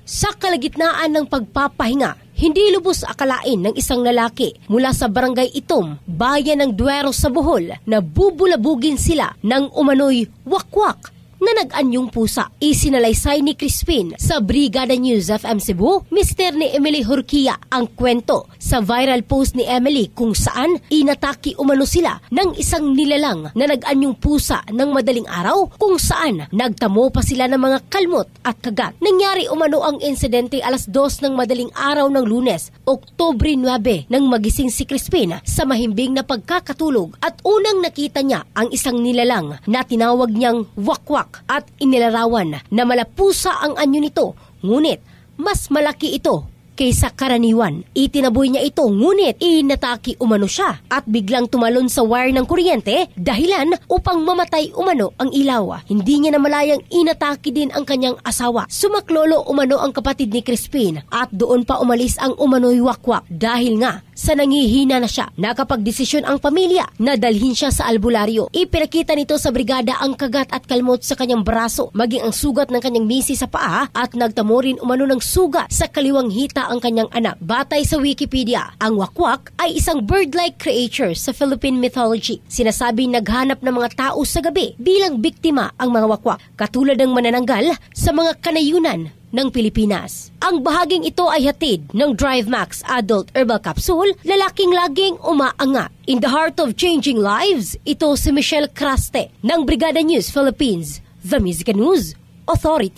Sa kalagitnaan ng pagpapahinga, hindi lubos akalain ng isang lalaki mula sa barangay Itom, bayan ng Duero sa Bohol, na bubulabugin sila ng umano'y wakwak na nag-anyong pusa. Isinalaysay ni Crispin sa Brigada News FM Cebu, Mr. ni Emily Hurquia, ang kwento sa viral post ni Emily kung saan inatake umano sila ng isang nilalang na nag-anyong pusa ng madaling araw, kung saan nagtamo pa sila ng mga kalmot at kagat. Nangyari umano ang insidente alas 2 ng madaling araw ng Lunes, Oktubre 9, nang magising si Crispin sa mahimbing na pagkakatulog at unang nakita niya ang isang nilalang na tinawag niyang wakwak at inilarawan na malapusa ang anyo nito, ngunit mas malaki ito kaysa karaniwan. Itinaboy niya ito, ngunit inatake umano siya at biglang tumalon sa wire ng kuryente, dahilan upang mamatay umano ang ilaw. Hindi niya namalayang inatake din ang kanyang asawa. Sumaklolo umano ang kapatid ni Crispin at doon pa umalis ang umano'y wakwak dahil nga sa nangihina na siya. Nakapagdesisyon ang pamilya na dalhin siya sa albularyo. Ipinakita nito sa brigada ang kagat at kalmot sa kanyang braso, maging ang sugat ng kanyang misi sa paa, at nagtamo rin umano ng sugat sa kaliwang hita ang kanyang anak. Batay sa Wikipedia, ang wakwak ay isang bird-like creature sa Philippine mythology. Sinasabing naghanap ng mga tao sa gabi bilang biktima ang mga wakwak, katulad ng manananggal sa mga kanayunan ng Pilipinas. Ang bahaging ito ay hatid ng Drive Max Adult Herbal Capsule, lalaking laging umaangat. In the heart of changing lives, ito si Michelle Craste ng Brigada News Philippines, The Music News Authority.